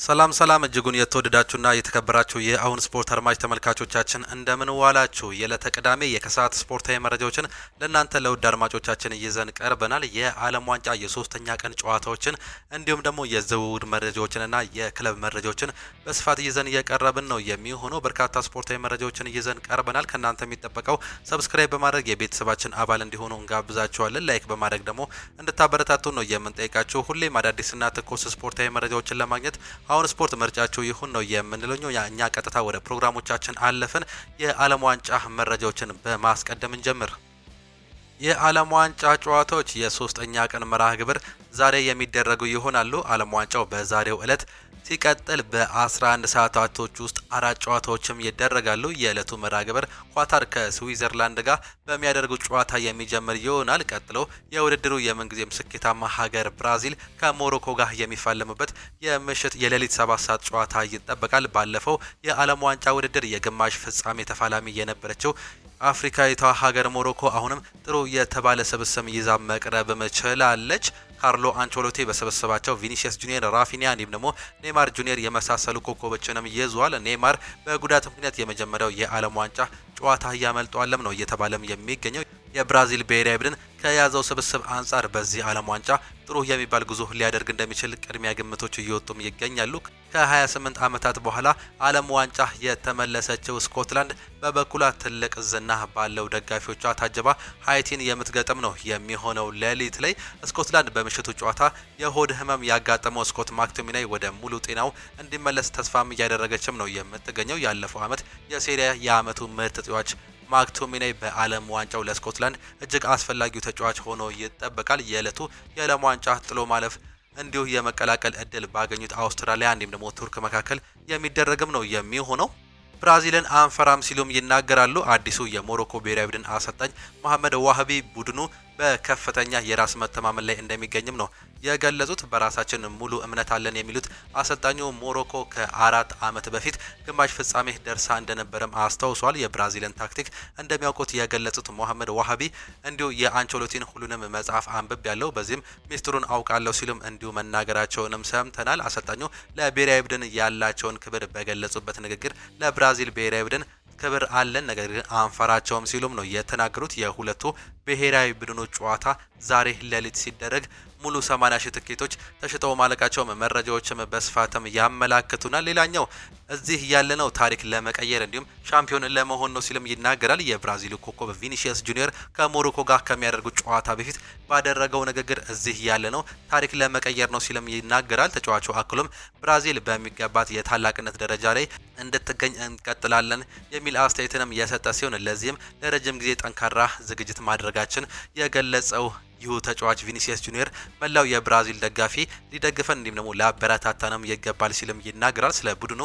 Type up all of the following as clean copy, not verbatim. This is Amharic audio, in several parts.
ሰላም እጅጉን የተወደዳችሁና የተከበራችሁ የአሁን ስፖርት አድማጭ ተመልካቾቻችን እንደምን ዋላችሁ። የዕለተ ቅዳሜ የከሰዓት ስፖርታዊ መረጃዎችን ለእናንተ ለውድ አድማጮቻችን ይዘን ቀርበናል። የዓለም ዋንጫ የሶስተኛ ቀን ጨዋታዎችን እንዲሁም ደግሞ የዝውውር መረጃዎችንና የክለብ መረጃዎችን በስፋት ይዘን እየቀረብን ነው የሚሆነው። በርካታ ስፖርታዊ መረጃዎችን ይዘን ቀርበናል። ከእናንተ የሚጠበቀው ሰብስክራይብ በማድረግ የቤተሰባችን አባል እንዲሆኑ እንጋብዛችኋለን። ላይክ በማድረግ ደግሞ እንድታበረታቱ ነው የምንጠይቃችሁ። ሁሌም አዳዲስና ትኩስ ስፖርታዊ መረጃዎችን ለማግኘት አሁን ስፖርት ምርጫችሁ ይሁን ነው የምንለው። እኛ ቀጥታ ወደ ፕሮግራሞቻችን አለፈን። የዓለም ዋንጫ መረጃዎችን በማስቀደም እንጀምር። የዓለም ዋንጫ ጨዋታዎች የሶስተኛ ቀን መርሃ ግብር ዛሬ የሚደረጉ ይሆናሉ። ዓለም ዋንጫው በዛሬው ዕለት ሲቀጥል በ11 ሰዓታቶች ውስጥ አራት ጨዋታዎችም ይደረጋሉ። የዕለቱ መርሃ ግብር ኳታር ከስዊዘርላንድ ጋር በሚያደርጉ ጨዋታ የሚጀምር ይሆናል። ቀጥሎ የውድድሩ የምንጊዜም ስኬታማ ሀገር ብራዚል ከሞሮኮ ጋር የሚፋለሙበት የምሽት የሌሊት 7 ሰዓት ጨዋታ ይጠበቃል። ባለፈው የዓለም ዋንጫ ውድድር የግማሽ ፍጻሜ ተፋላሚ የነበረችው አፍሪካዊቷ ሀገር ሞሮኮ አሁንም ጥሩ የተባለ ስብስብ ይዛ መቅረብ ችላለች። ካርሎ አንቸሎቲ በሰበሰባቸው ቪኒሲየስ ጁኒየር፣ ራፊኒያ እንዲሁም ደግሞ ኔይማር ጁኒየር የመሳሰሉ ኮከቦችንም ይዟል። ኔይማር በጉዳት ምክንያት የመጀመሪያው የዓለም ዋንጫ ጨዋታ እያመልጧለም ነው እየተባለም የሚገኘው። የብራዚል ብሔራዊ ቡድን ከያዘው ስብስብ አንጻር በዚህ ዓለም ዋንጫ ጥሩ የሚባል ጉዞ ሊያደርግ እንደሚችል ቅድሚያ ግምቶች እየወጡም ይገኛሉ። ከ28 ዓመታት በኋላ ዓለም ዋንጫ የተመለሰችው ስኮትላንድ በበኩሏ ትልቅ ዝና ባለው ደጋፊዎቿ ታጅባ ሃይቲን የምትገጥም ነው የሚሆነው። ሌሊት ላይ ስኮትላንድ በምሽቱ ጨዋታ የሆድ ህመም ያጋጠመው ስኮት ማክቶሚናይ ወደ ሙሉ ጤናው እንዲመለስ ተስፋም እያደረገችም ነው የምትገኘው። ያለፈው ዓመት የሴሪያ የዓመቱ ምርጥ ተጫዋች ማክቶሚናይ በዓለም ዋንጫው ለስኮትላንድ እጅግ አስፈላጊው ተጫዋች ሆኖ ይጠበቃል። የዕለቱ የዓለም ዋንጫ ጥሎ ማለፍ እንዲሁ የመቀላቀል እድል ባገኙት አውስትራሊያ እንዲሁም ደግሞ ቱርክ መካከል የሚደረግም ነው የሚሆነው። ብራዚልን አንፈራም ሲሉም ይናገራሉ። አዲሱ የሞሮኮ ብሔራዊ ቡድን አሰልጣኝ መሐመድ ዋህቢ ቡድኑ በከፍተኛ የራስ መተማመን ላይ እንደሚገኝም ነው የገለጹት። በራሳችን ሙሉ እምነት አለን የሚሉት አሰልጣኙ ሞሮኮ ከ4 ዓመት በፊት ግማሽ ፍጻሜ ደርሳ እንደነበረም አስታውሷል። የብራዚልን ታክቲክ እንደሚያውቁት የገለጹት መሐመድ ዋህቢ እንዲሁ የአንቸሎቲን ሁሉንም መጽሐፍ አንብብ ያለው በዚህም ሚስጥሩን አውቃለሁ ሲሉም እንዲሁ መናገራቸውንም ሰምተናል። አሰልጣኙ ለብሔራዊ ቡድን ያላቸውን ክብር በገለጹበት ንግግር ለብራዚል ብሔራዊ ቡድን ክብር አለን ነገር ግን አንፈራቸውም ሲሉም ነው የተናገሩት። የሁለቱ ብሔራዊ ቡድኖች ጨዋታ ዛሬ ሌሊት ሲደረግ ሙሉ 80 ሺህ ትኬቶች ተሽጠው ማለቃቸው መረጃዎችም በስፋትም ያመላክቱናል። ሌላኛው እዚህ ያለነው ታሪክ ለመቀየር እንዲሁም ሻምፒዮን ለመሆን ነው ሲልም ይናገራል። የብራዚሉ ኮከብ ቪኒሲየስ ጁኒየር ከሞሮኮ ጋር ከሚያደርጉት ጨዋታ በፊት ባደረገው ንግግር እዚህ ያለነው ታሪክ ለመቀየር ነው ሲልም ይናገራል። ተጫዋቹ አክሎም ብራዚል በሚገባት የታላቅነት ደረጃ ላይ እንድትገኝ እንቀጥላለን የሚል አስተያየትንም የሰጠ ሲሆን ለዚህም ለረጅም ጊዜ ጠንካራ ዝግጅት ማድረጋችን የገለጸው ይሁ ተጫዋች ቪኒሲየስ ጁኒየር መላው የብራዚል ደጋፊ ሊደግፈን እንዲሁም ደግሞ ላበረታታንም ይገባል ሲልም ይናገራል። ስለ ቡድኑ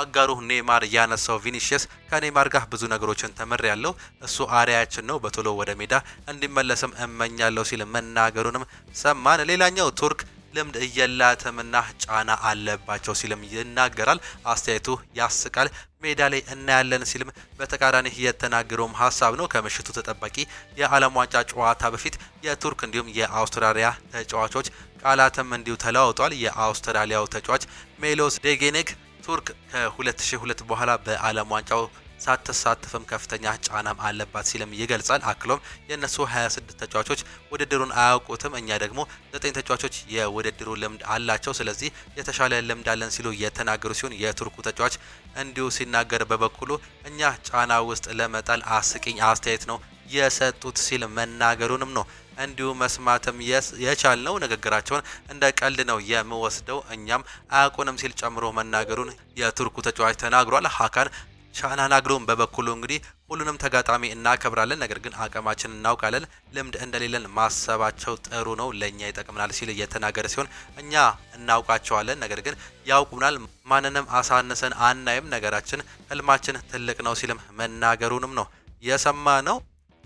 አጋሩ ኔይማር ያነሳው ቪኒሲየስ ከኔይማር ጋር ብዙ ነገሮችን ተምሬያለሁ፣ እሱ አርአያችን ነው፣ በቶሎ ወደ ሜዳ እንዲመለስም እመኛለሁ ሲል መናገሩንም ሰማን። ሌላኛው ቱርክ ልምድ እየላተምና ጫና አለባቸው ሲልም ይናገራል። አስተያየቱ ያስቃል፣ ሜዳ ላይ እናያለን ሲልም በተቃራኒ የተናገረውም ሀሳብ ነው። ከምሽቱ ተጠባቂ የዓለም ዋንጫ ጨዋታ በፊት የቱርክ እንዲሁም የአውስትራሊያ ተጫዋቾች ቃላትም እንዲሁ ተለዋውጧል። የአውስትራሊያው ተጫዋች ሜሎስ ዴጌኔግ ቱርክ ከ2002 በኋላ በዓለም ዋንጫው ሳትሳተፍም ከፍተኛ ጫናም አለባት ሲልም ይገልጻል። አክሎም የነሱ 26 ተጫዋቾች ውድድሩን አያውቁትም፣ እኛ ደግሞ 9 ተጫዋቾች የውድድሩ ልምድ አላቸው፣ ስለዚህ የተሻለ ልምድ አለን ሲሉ የተናገሩ ሲሆን የቱርኩ ተጫዋች እንዲሁ ሲናገር በበኩሉ እኛ ጫና ውስጥ ለመጣል አስቂኝ አስተያየት ነው የሰጡት ሲል መናገሩንም ነው እንዲሁ መስማትም የቻልነው። ንግግራቸውን እንደ ቀልድ ነው የምወስደው፣ እኛም አያውቁንም ሲል ጨምሮ መናገሩን የቱርኩ ተጫዋች ተናግሯል። ሀካን ቻናናግሮም በበኩሉ እንግዲህ ሁሉንም ተጋጣሚ እናከብራለን፣ ነገር ግን አቅማችን እናውቃለን፣ ልምድ እንደሌለን ማሰባቸው ጥሩ ነው፣ ለኛ ይጠቅምናል ሲል እየተናገረ ሲሆን እኛ እናውቃቸዋለን፣ ነገር ግን ያውቁናል፣ ማንንም አሳንሰን አናይም፣ ነገራችን ህልማችን ትልቅ ነው ሲልም መናገሩንም ነው የሰማ ነው።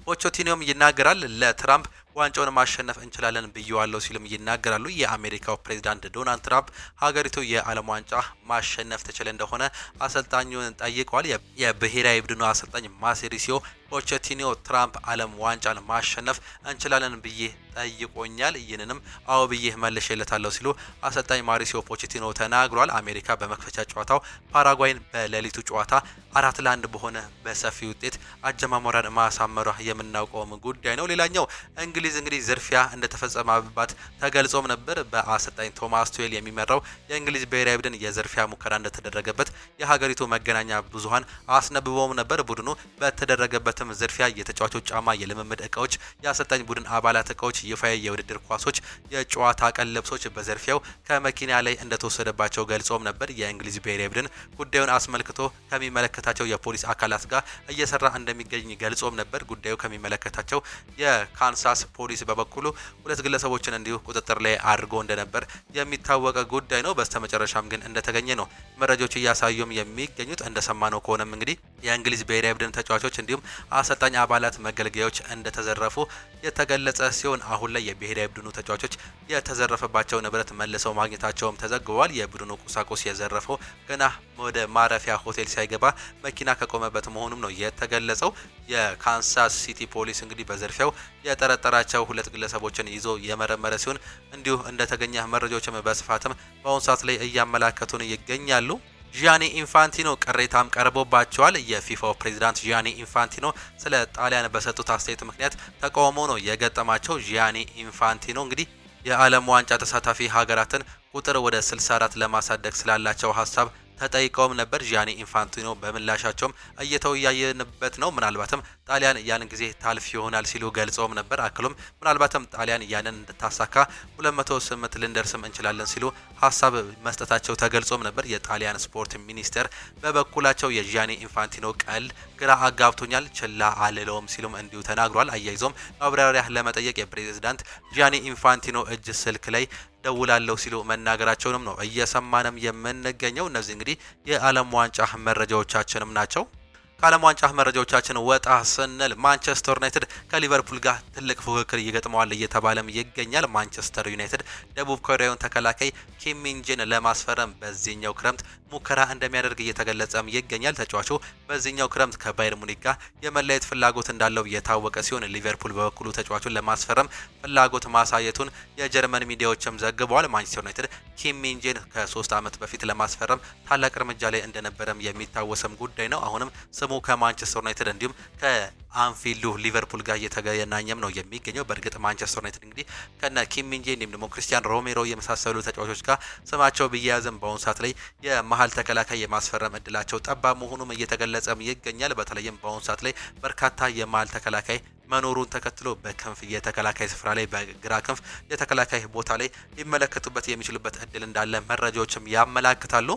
ፖቼቲኖም ይናገራል። ለትራምፕ ዋንጫውን ማሸነፍ እንችላለን ብየዋለሁ ሲልም ይናገራሉ። የአሜሪካው ፕሬዝዳንት ዶናልድ ትራምፕ ሀገሪቱ የዓለም ዋንጫ ማሸነፍ ትችል እንደሆነ አሰልጣኙን ጠይቀዋል። የብሔራዊ ቡድኑ አሰልጣኝ ማሴሪሲዮ ፖቼቲኖ ትራምፕ ዓለም ዋንጫን ማሸነፍ እንችላለን ብዬ ጠይቆኛል፣ ይህንንም አዎ ብዬ መልሼለታለሁ ሲሉ አሰልጣኝ ማሪሲዮ ፖቼቲኖ ተናግሯል። አሜሪካ በመክፈቻ ጨዋታው ፓራጓይን በሌሊቱ ጨዋታ 4-1 በሆነ በሰፊ ውጤት አጀማመሯን ማሳመሯ የምናውቀውም ጉዳይ ነው። ሌላኛው እንግሊዝ እንግዲህ ዝርፊያ እንደተፈጸመባት ተገልጾም ነበር። በአሰልጣኝ ቶማስ ቱዌል የሚመራው የእንግሊዝ ብሔራዊ ቡድን የዝርፊያ ሙከራ እንደተደረገበት የሀገሪቱ መገናኛ ብዙሃን አስነብበውም ነበር። ቡድኑ በተደረገበትም ዝርፊያ የተጫዋቾች ጫማ፣ የልምምድ እቃዎች፣ የአሰልጣኝ ቡድን አባላት እቃዎች፣ ይፋዊ የውድድር ኳሶች፣ የጨዋታ ቀን ልብሶች በዝርፊያው ከመኪና ላይ እንደተወሰደባቸው ገልጾም ነበር። የእንግሊዝ ብሔራዊ ቡድን ጉዳዩን አስመልክቶ ከሚመለከታቸው የፖሊስ አካላት ጋር እየሰራ እንደሚገኝ ገልጾም ነበር። ጉዳዩ ከሚመለከታቸው የካንሳስ ፖሊስ በበኩሉ 2 ግለሰቦችን እንዲሁ ቁጥጥር ላይ አድርጎ እንደነበር የሚታወቀ ጉዳይ ነው። በስተመጨረሻም ግን እንደተገኘ ነው መረጃዎች እያሳዩም የሚገኙት። እንደሰማነው ከሆነም እንግዲህ የእንግሊዝ ብሔራዊ ቡድን ተጫዋቾች እንዲሁም አሰልጣኝ አባላት መገልገያዎች እንደተዘረፉ የተገለጸ ሲሆን አሁን ላይ የብሔራዊ ቡድኑ ተጫዋቾች የተዘረፈባቸው ንብረት መልሰው ማግኘታቸውም ተዘግቧል። የቡድኑ ቁሳቁስ የዘረፈው ገና ወደ ማረፊያ ሆቴል ሳይገባ መኪና ከቆመበት መሆኑም ነው የተገለጸው። የካንሳስ ሲቲ ፖሊስ እንግዲህ በዝርፊያው የጠረጠራቸው 2 ግለሰቦችን ይዞ የመረመረ ሲሆን እንዲሁ እንደተገኘ መረጃዎችም በስፋትም በአሁኑ ሰዓት ላይ እያመላከቱን ይገኛሉ። ጂያኒ ኢንፋንቲኖ ቅሬታም ቀርቦባቸዋል። የፊፋው ፕሬዚዳንት ጂያኒ ኢንፋንቲኖ ስለ ጣሊያን በሰጡት አስተያየት ምክንያት ተቃውሞ ነው የገጠማቸው። ጂያኒ ኢንፋንቲኖ እንግዲህ የዓለም ዋንጫ ተሳታፊ ሀገራትን ቁጥር ወደ 64 ለማሳደግ ስላላቸው ሀሳብ ተጠይቀውም ነበር። ጂያኒ ኢንፋንቲኖ በምላሻቸውም እየተወያየንበት ነው፣ ምናልባትም ጣሊያን ያንን ጊዜ ታልፍ ይሆናል ሲሉ ገልጸውም ነበር። አክሎም ምናልባትም ጣሊያን ያንን እንድታሳካ 208 ልንደርስም እንችላለን ሲሉ ሀሳብ መስጠታቸው ተገልጾም ነበር። የጣሊያን ስፖርት ሚኒስቴር በበኩላቸው የጂያኒ ኢንፋንቲኖ ቀል ግራ አጋብቶኛል፣ ችላ አልለውም ሲሉም እንዲሁ ተናግሯል። አያይዞም ማብራሪያ ለመጠየቅ የፕሬዝዳንት ጂያኒ ኢንፋንቲኖ እጅ ስልክ ላይ ደውላለሁ ሲሉ መናገራቸውንም ነው እየሰማንም የምንገኘው። እነዚህ እንግዲህ የዓለም ዋንጫ መረጃዎቻችንም ናቸው። ከዓለም ዋንጫ መረጃዎቻችን ወጣ ስንል ማንቸስተር ዩናይትድ ከሊቨርፑል ጋር ትልቅ ፉክክር ይገጥመዋል እየተባለም ይገኛል። ማንቸስተር ዩናይትድ ደቡብ ኮሪያውን ተከላካይ ኪም ሚንጂን ለማስፈረም በዚህኛው ክረምት ሙከራ እንደሚያደርግ እየተገለጸም ይገኛል። ተጫዋቹ በዚህኛው ክረምት ከባየር ሙኒክ ጋር የመለየት ፍላጎት እንዳለው የታወቀ ሲሆን ሊቨርፑል በበኩሉ ተጫዋቹን ለማስፈረም ፍላጎት ማሳየቱን የጀርመን ሚዲያዎችም ዘግበዋል። ማንቸስተር ዩናይትድ ኪም ሚንጂን ከ3 ዓመት በፊት ለማስፈረም ታላቅ እርምጃ ላይ እንደነበረም የሚታወስም ጉዳይ ነው። አሁንም ስሙ ከማንቸስተር ዩናይትድ እንዲሁም ከአንፊልዱ ሊቨርፑል ጋር እየተገናኘም ነው የሚገኘው። በእርግጥ ማንቸስተር ዩናይትድ እንግዲህ ከነ ኪም ሚንጄ እንዲሁም ደግሞ ክሪስቲያን ሮሜሮ የመሳሰሉ ተጫዋቾች ጋር ስማቸው ቢያያዝም በአሁኑ ሰዓት ላይ የመሀል ተከላካይ የማስፈረም እድላቸው ጠባብ መሆኑም እየተገለጸም ይገኛል። በተለይም በአሁኑ ሰዓት ላይ በርካታ የመሀል ተከላካይ መኖሩን ተከትሎ በክንፍ የተከላካይ ስፍራ ላይ በግራ ክንፍ የተከላካይ ቦታ ላይ ሊመለከቱበት የሚችሉበት እድል እንዳለ መረጃዎችም ያመላክታሉ።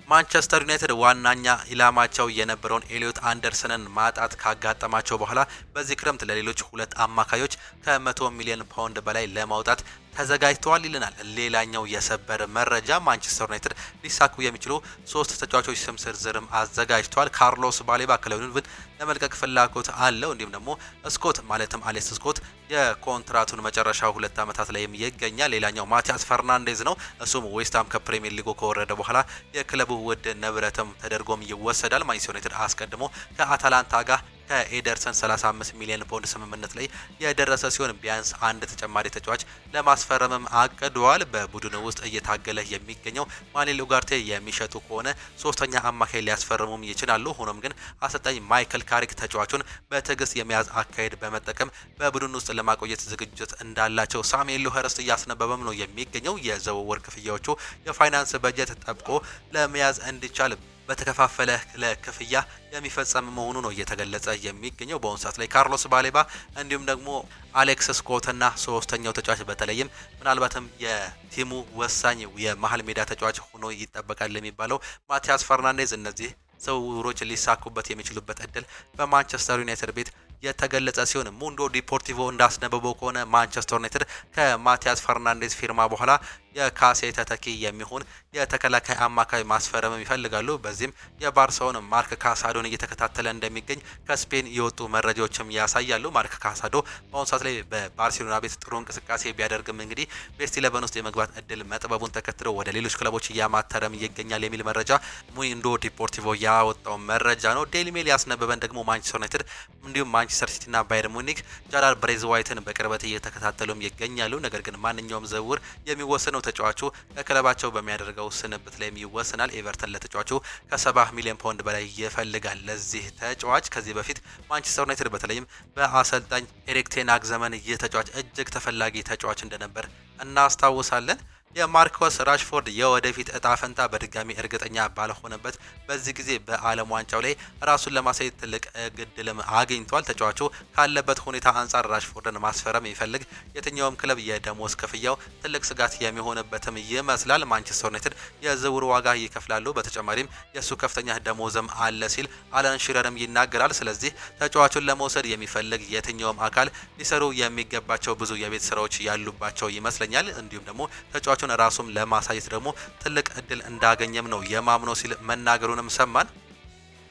ማንቸስተር ዩናይትድ ዋናኛ ኢላማቸው የነበረውን ኤሊዮት አንደርሰንን ማጣት ካጋጠማቸው በኋላ በዚህ ክረምት ለሌሎች 2 አማካዮች ከ100 ሚሊዮን ፓውንድ በላይ ለማውጣት ተዘጋጅተዋል ይለናል። ሌላኛው የሰበር መረጃ ማንቸስተር ዩናይትድ ሊሳኩ የሚችሉ 3 ተጫዋቾች ስም ዝርዝርም አዘጋጅተዋል። ካርሎስ ባሌባ ክለቡን ለመልቀቅ ፍላጎት አለው። እንዲሁም ደግሞ ስኮት ማለትም አሌክስ ስኮት የኮንትራቱን መጨረሻ 2 ዓመታት ላይ ይገኛል። ሌላኛው ማቲያስ ፈርናንዴዝ ነው። እሱም ዌስትሃም ከፕሪሚየር ሊጉ ከወረደ በኋላ የክለቡ ውድ ንብረትም ተደርጎም ይወሰዳል። ማንቸስተር ዩናይትድ አስቀድሞ ከአታላንታ ጋር ከኤደርሰን 35 ሚሊዮን ፓውንድ ስምምነት ላይ የደረሰ ሲሆን ቢያንስ አንድ ተጨማሪ ተጫዋች ለማስፈረምም አቅደዋል። በቡድኑ ውስጥ እየታገለ የሚገኘው ማኑኤል ኡጋርቴ የሚሸጡ ከሆነ 3ኛ አማካይ ሊያስፈርሙም ይችላሉ። ሆኖም ግን አሰልጣኝ ማይክል ካሪክ ተጫዋቹን በትዕግስት የመያዝ አካሄድ በመጠቀም በቡድኑ ውስጥ ለማቆየት ዝግጅት እንዳላቸው ሳሙኤል ሉኸርስት እያስነበበም ነው የሚገኘው። የዝውውር ክፍያዎቹ የፋይናንስ በጀት ጠብቆ ለመያዝ እንዲቻል በተከፋፈለ ለክፍያ የሚፈጸም መሆኑ ነው እየተገለጸ የሚገኘው። በአሁኑ ሰዓት ላይ ካርሎስ ባሌባ እንዲሁም ደግሞ አሌክስ ስኮትና 3ኛው ተጫዋች በተለይም ምናልባትም የቲሙ ወሳኝ የመሀል ሜዳ ተጫዋች ሆኖ ይጠበቃል የሚባለው ማቲያስ ፈርናንዴዝ እነዚህ ዝውውሮች ሊሳኩበት የሚችሉበት እድል በማንቸስተር ዩናይትድ ቤት የተገለጸ ሲሆን ሙንዶ ዲፖርቲቮ እንዳስነበበው ከሆነ ማንቸስተር ዩናይትድ ከማቲያስ ፈርናንዴዝ ፊርማ በኋላ የካሴ ተተኪ የሚሆን የተከላካይ አማካይ ማስፈረም ይፈልጋሉ። በዚህም የባርሳውን ማርክ ካሳዶን እየተከታተለ እንደሚገኝ ከስፔን የወጡ መረጃዎችም ያሳያሉ። ማርክ ካሳዶ በአሁኑ ሰዓት ላይ በባርሴሎና ቤት ጥሩ እንቅስቃሴ ቢያደርግም እንግዲህ ቤስት 11 ውስጥ የመግባት እድል መጥበቡን ተከትሎ ወደ ሌሎች ክለቦች እያማተረም ይገኛል የሚል መረጃ ሙንዶ ዲፖርቲቮ ያወጣው መረጃ ነው። ዴይሊ ሜል ያስነበበን ደግሞ ማንቸስተር ዩናይትድ እንዲሁም ማንቸስተር ሲቲና ባየር ሙኒክ ጃራል ብሬዝዋይትን በቅርበት እየተከታተሉም ይገኛሉ። ነገር ግን ማንኛውም ዝውውር የሚወሰነው ተጫዋቹ ከክለባቸው በሚያደርገው ስንብት ላይ ይወሰናል። ኤቨርተን ለተጫዋቹ ከ70 ሚሊዮን ፓውንድ በላይ ይፈልጋል። ለዚህ ተጫዋች ከዚህ በፊት ማንቸስተር ዩናይትድ በተለይም በአሰልጣኝ ኤሪክ ቴን ሃግ ዘመን ይህ ተጫዋች እጅግ ተፈላጊ ተጫዋች እንደነበር እናስታውሳለን። የማርኮስ ራሽፎርድ የወደፊት እጣ ፈንታ በድጋሚ እርግጠኛ ባልሆነበት በዚህ ጊዜ በዓለም ዋንጫው ላይ ራሱን ለማሳየት ትልቅ እድልም አግኝቷል። ተጫዋቹ ካለበት ሁኔታ አንጻር ራሽፎርድን ማስፈረም የሚፈልግ የትኛውም ክለብ የደሞዝ ክፍያው ትልቅ ስጋት የሚሆንበትም ይመስላል። ማንቸስተር ዩናይትድ የዝውውር ዋጋ ይከፍላሉ፣ በተጨማሪም የእሱ ከፍተኛ ደሞዝም አለ ሲል አለን ሺረርም ይናገራል። ስለዚህ ተጫዋቹን ለመውሰድ የሚፈልግ የትኛውም አካል ሊሰሩ የሚገባቸው ብዙ የቤት ስራዎች ያሉባቸው ይመስለኛል። እንዲሁም ደግሞ ተጫዋቹን ራሱም ለማሳየት ደግሞ ትልቅ እድል እንዳገኘም ነው የማምነው ሲል መናገሩንም ሰማን።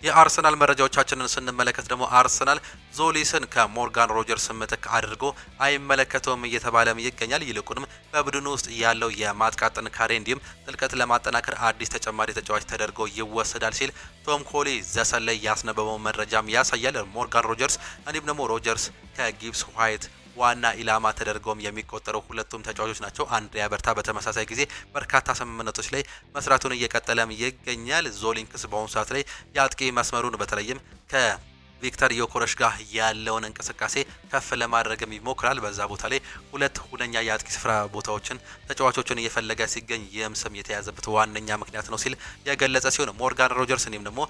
የአርሰናል መረጃዎቻችንን ስንመለከት ደግሞ አርሰናል ዞሊስን ከሞርጋን ሮጀርስ ምትክ አድርጎ አይመለከተውም እየተባለም ይገኛል። ይልቁንም በቡድኑ ውስጥ ያለው የማጥቃት ጥንካሬ እንዲሁም ጥልቀት ለማጠናከር አዲስ ተጨማሪ ተጫዋች ተደርጎ ይወሰዳል ሲል ቶም ኮሊ ዘሰን ላይ ያስነበበው መረጃም ያሳያል። ሞርጋን ሮጀርስ እንዲሁም ደግሞ ሮጀርስ ከጊብስ ዋይት ዋና ኢላማ ተደርገውም የሚቆጠሩ ሁለቱም ተጫዋቾች ናቸው። አንድሪያ በርታ በተመሳሳይ ጊዜ በርካታ ስምምነቶች ላይ መስራቱን እየቀጠለም ይገኛል። ዞሊንክስ በአሁኑ ሰዓት ላይ የአጥቂ መስመሩን በተለይም ቪክተር ዮኮረሽ ጋር ያለውን እንቅስቃሴ ከፍ ለማድረግም ይሞክራል። በዛ ቦታ ላይ ሁለት ሁነኛ የአጥቂ ስፍራ ቦታዎችን ተጫዋቾችን እየፈለገ ሲገኝ ይህም ስም የተያዘበት ዋነኛ ምክንያት ነው ሲል የገለጸ ሲሆን ሞርጋን ሮጀርስ እንዲሁም ደግሞ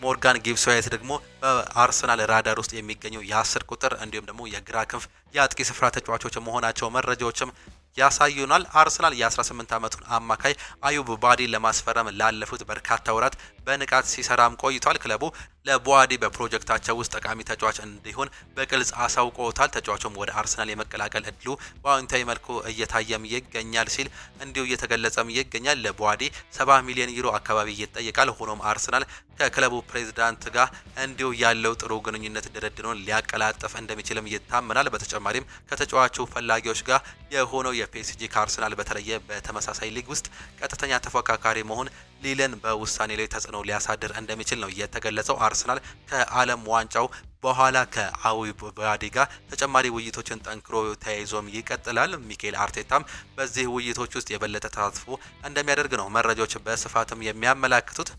ሞርጋን ጊብስ ዋይት ደግሞ በአርሰናል ራዳር ውስጥ የሚገኙ የ10 ቁጥር እንዲሁም ደግሞ የግራ ክንፍ የአጥቂ ስፍራ ተጫዋቾች መሆናቸው መረጃዎችም ያሳዩናል። አርሰናል የ18 ዓመቱን አማካይ አዩብ ባዲን ለማስፈረም ላለፉት በርካታ ወራት በንቃት ሲሰራም ቆይቷል። ክለቡ ለቦአዲ በፕሮጀክታቸው ውስጥ ጠቃሚ ተጫዋች እንዲሆን በግልጽ አሳውቆታል። ተጫዋቹም ወደ አርሰናል የመቀላቀል እድሉ በአዎንታዊ መልኩ እየታየም ይገኛል ሲል እንዲሁ እየተገለጸም ይገኛል። ለቦአዲ 70 ሚሊዮን ዩሮ አካባቢ ይጠየቃል። ሆኖም አርሰናል ከክለቡ ፕሬዝዳንት ጋር እንዲሁ ያለው ጥሩ ግንኙነት ድርድሩን ሊያቀላጥፍ እንደሚችልም ይታመናል። በተጨማሪም ከተጫዋቹ ፈላጊዎች ጋር የሆነው የፒኤስጂ ከአርሰናል በተለየ በተመሳሳይ ሊግ ውስጥ ቀጥተኛ ተፎካካሪ መሆን ሊልን በውሳኔ ላይ ተጽዕኖ ሊያሳድር እንደሚችል ነው የተገለጸው። አርሰናል ከዓለም ዋንጫው በኋላ ከአዩብ ባዲ ጋር ተጨማሪ ውይይቶችን ጠንክሮ ተያይዞም ይቀጥላል። ሚኬል አርቴታም በዚህ ውይይቶች ውስጥ የበለጠ ተሳትፎ እንደሚያደርግ ነው መረጃዎች በስፋትም የሚያመላክቱት።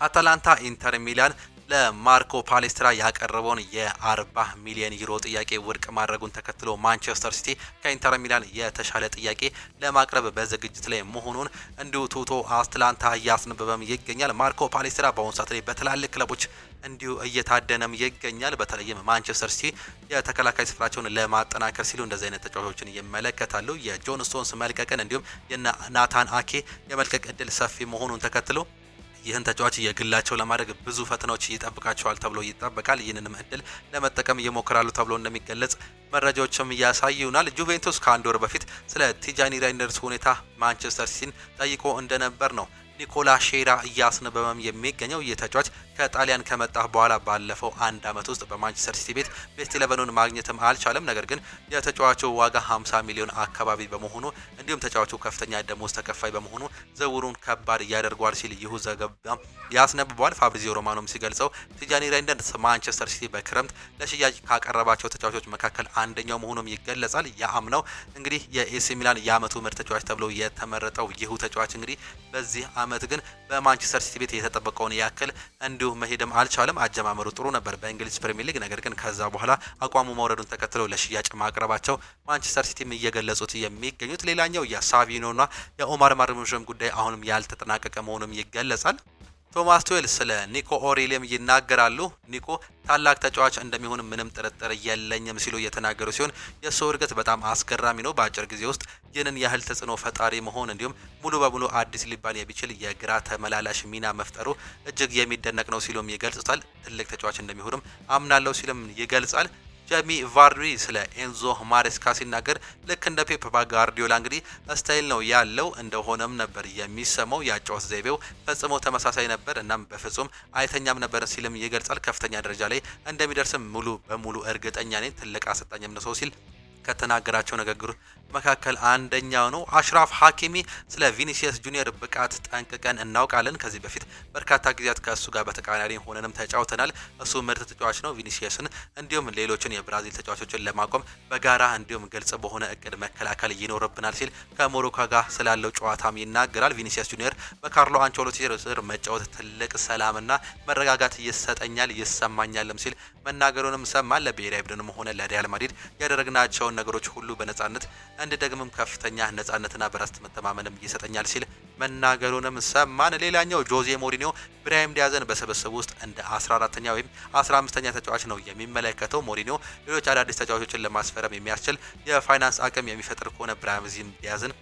አታላንታ ኢንተር ሚላን ለማርኮ ፓሌስትራ ያቀረበውን የ40 ሚሊዮን ዩሮ ጥያቄ ውድቅ ማድረጉን ተከትሎ ማንቸስተር ሲቲ ከኢንተር ሚላን የተሻለ ጥያቄ ለማቅረብ በዝግጅት ላይ መሆኑን እንዲሁ ቱቶ አትላንታ እያስነበበም ይገኛል። ማርኮ ፓሌስትራ በአሁኑ ሰዓት ላይ በትላልቅ ክለቦች እንዲሁ እየታደነም ይገኛል። በተለይም ማንቸስተር ሲቲ የተከላካይ ስፍራቸውን ለማጠናከር ሲሉ እንደዚህ አይነት ተጫዋቾችን ይመለከታሉ። የጆን ስቶንስ መልቀቅን እንዲሁም የናታን አኬ የመልቀቅ እድል ሰፊ መሆኑን ተከትሎ ይህን ተጫዋች የግላቸው ለማድረግ ብዙ ፈተናዎች ይጠብቃቸዋል ተብሎ ይጠበቃል። ይህንንም እድል ለመጠቀም ይሞክራሉ ተብሎ እንደሚገለጽ መረጃዎችም ያሳዩናል። ጁቬንቱስ ከአንድ ወር በፊት ስለ ቲጃኒ ራይንደርስ ሁኔታ ማንቸስተር ሲቲን ጠይቆ እንደነበር ነው ኒኮላ ሼራ እያስነበበም የሚገኘው። ይህ ተጫዋች ከጣሊያን ከመጣ በኋላ ባለፈው አንድ አመት ውስጥ በማንቸስተር ሲቲ ቤት ቤስት 11ን ማግኘትም አልቻለም። ነገር ግን የተጫዋቹ ዋጋ 50 ሚሊዮን አካባቢ በመሆኑ እንዲሁም ተጫዋቹ ከፍተኛ ደሞዝ ተከፋይ በመሆኑ ዝውውሩን ከባድ ያደርገዋል ሲል ይሁ ዘገባ ያስነብበዋል። ፋብሪዚዮ ሮማኖም ሲገልጸው ቲጃኒ ራይንደርስ ማንቸስተር ሲቲ በክረምት ለሽያጭ ካቀረባቸው ተጫዋቾች መካከል አንደኛው መሆኑም ይገለጻል። ያአምነው እንግዲህ የኤሲ ሚላን የአመቱ ምርጥ ተጫዋች ተብሎ የተመረጠው ይሁ ተጫዋች እንግዲህ በዚህ አመት ግን በማንቸስተር ሲቲ ቤት የተጠበቀውን ያክል እንዲሁ መሄድም አልቻለም። አጀማመሩ ጥሩ ነበር በእንግሊዝ ፕሪሚየር ሊግ፣ ነገር ግን ከዛ በኋላ አቋሙ መውረዱን ተከትሎ ለሽያጭ ማቅረባቸው ማንቸስተር ሲቲም እየገለጹት የሚገኙት። ሌላኛው የሳቪኖና የኦማር ማርሙሽም ጉዳይ አሁንም ያልተጠናቀቀ መሆኑም ይገለጻል። ቶማስ ቱዌል ስለ ኒኮ ኦሬሊየም ይናገራሉ። ኒኮ ታላቅ ተጫዋች እንደሚሆን ምንም ጥርጥር የለኝም ሲሉ እየተናገሩ ሲሆን የእሱ እድገት በጣም አስገራሚ ነው። በአጭር ጊዜ ውስጥ ይህንን ያህል ተጽዕኖ ፈጣሪ መሆን እንዲሁም ሙሉ በሙሉ አዲስ ሊባል የሚችል የግራ ተመላላሽ ሚና መፍጠሩ እጅግ የሚደነቅ ነው ሲሉም ይገልጹታል። ትልቅ ተጫዋች እንደሚሆንም አምናለሁ ሲልም ይገልጻል። ጀሚ ቫርዲ ስለ ኤንዞ ማሬስካ ሲናገር ልክ እንደ ፔፕ ጋርዲዮላ እንግዲህ ስታይል ነው ያለው እንደሆነም ነበር የሚሰማው። ያጫወት ዘይቤው ፈጽሞ ተመሳሳይ ነበር፣ እናም በፍጹም አይተኛም ነበር ሲልም ይገልጻል። ከፍተኛ ደረጃ ላይ እንደሚደርስም ሙሉ በሙሉ እርግጠኛ ነኝ፣ ትልቅ አሰልጣኝም ነው ሲል ከተናገራቸው ንግግር መካከል አንደኛው ነው። አሽራፍ ሀኪሚ ስለ ቪኒሲየስ ጁኒየር ብቃት ጠንቅቀን እናውቃለን። ከዚህ በፊት በርካታ ጊዜያት ከእሱ ጋር በተቃራኒ ሆነንም ተጫውተናል። እሱ ምርጥ ተጫዋች ነው። ቪኒሲየስን እንዲሁም ሌሎችን የብራዚል ተጫዋቾችን ለማቆም በጋራ እንዲሁም ግልጽ በሆነ እቅድ መከላከል ይኖርብናል ሲል ከሞሮኮ ጋር ስላለው ጨዋታም ይናገራል። ቪኒሲየስ ጁኒየር በካርሎ አንቸሎቲ ስር መጫወት ትልቅ ሰላምና መረጋጋት ይሰጠኛል ይሰማኛልም ሲል መናገሩንም ሰማል። ለብሔራዊ ቡድንም ሆነ ለሪያል ማድሪድ ያደረግናቸውን ነገሮች ሁሉ በነጻነት እንድደግምም ከፍተኛ ነጻነትና በራስ መተማመንም ይሰጠኛል ሲል መናገሩንም ሰማን። ሌላኛው ጆዜ ሞሪኒዮ ብራሂም ዲያዝን በስብስብ ውስጥ እንደ 14ኛ ወይም 15ኛ ተጫዋች ነው የሚመለከተው። ሞሪኒዮ ሌሎች አዳዲስ ተጫዋቾችን ለማስፈረም የሚያስችል የፋይናንስ አቅም የሚፈጥር ከሆነ ብራሂም ዲያዝን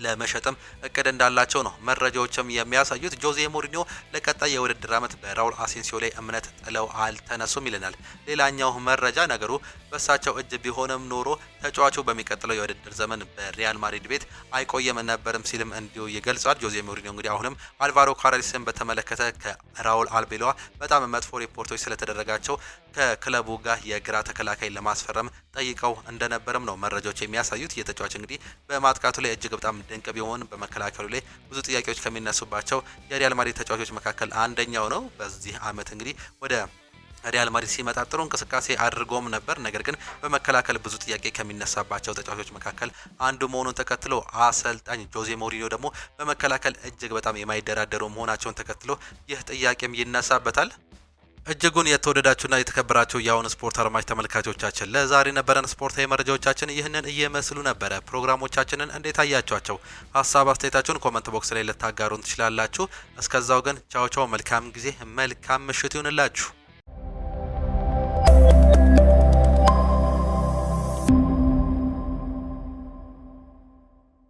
ለመሸጥም እቅድ እንዳላቸው ነው መረጃዎችም የሚያሳዩት። ጆዜ ሞሪኒዮ ለቀጣይ የውድድር ዓመት በራውል አሴንሲዮ ላይ እምነት ጥለው አልተነሱም ይለናል። ሌላኛው መረጃ ነገሩ በሳቸው እጅ ቢሆንም ኖሮ ተጫዋቹ በሚቀጥለው የውድድር ዘመን በሪያል ማድሪድ ቤት አይቆየም ነበርም ሲልም እንዲሁ ይገልጻል። ጆዜ ሞሪኒዮ እንግዲህ አሁንም አልቫሮ ካራሊስን በተመለከተ ከራውል አልቤሎዋ በጣም መጥፎ ሪፖርቶች ስለተደረጋቸው ከክለቡ ጋር የግራ ተከላካይ ለማስፈረም ጠይቀው እንደነበርም ነው መረጃዎች የሚያሳዩት። የተጫዋች እንግዲህ በማጥቃቱ ላይ እጅግ በጣም ድንቅ ቢሆን በመከላከሉ ላይ ብዙ ጥያቄዎች ከሚነሱባቸው የሪያል ማድሪድ ተጫዋቾች መካከል አንደኛው ነው። በዚህ አመት እንግዲህ ወደ ሪያል ማድሪድ ሲመጣ ጥሩ እንቅስቃሴ አድርጎም ነበር። ነገር ግን በመከላከል ብዙ ጥያቄ ከሚነሳባቸው ተጫዋቾች መካከል አንዱ መሆኑን ተከትሎ አሰልጣኝ ጆዜ ሞሪኒዮ ደግሞ በመከላከል እጅግ በጣም የማይደራደሩ መሆናቸውን ተከትሎ ይህ ጥያቄም ይነሳበታል። እጅጉን የተወደዳችሁና የተከበራችሁ የአሁን ስፖርት አድማጭ ተመልካቾቻችን ለዛሬ ነበረን ስፖርታዊ መረጃዎቻችን ይህንን እየመስሉ ነበረ። ፕሮግራሞቻችንን እንዴት አያችኋቸው? ሀሳብ አስተያየታችሁን ኮመንት ቦክስ ላይ ልታጋሩን ትችላላችሁ። እስከዛው ግን ቻው ቻው፣ መልካም ጊዜ፣ መልካም ምሽት ይሁንላችሁ።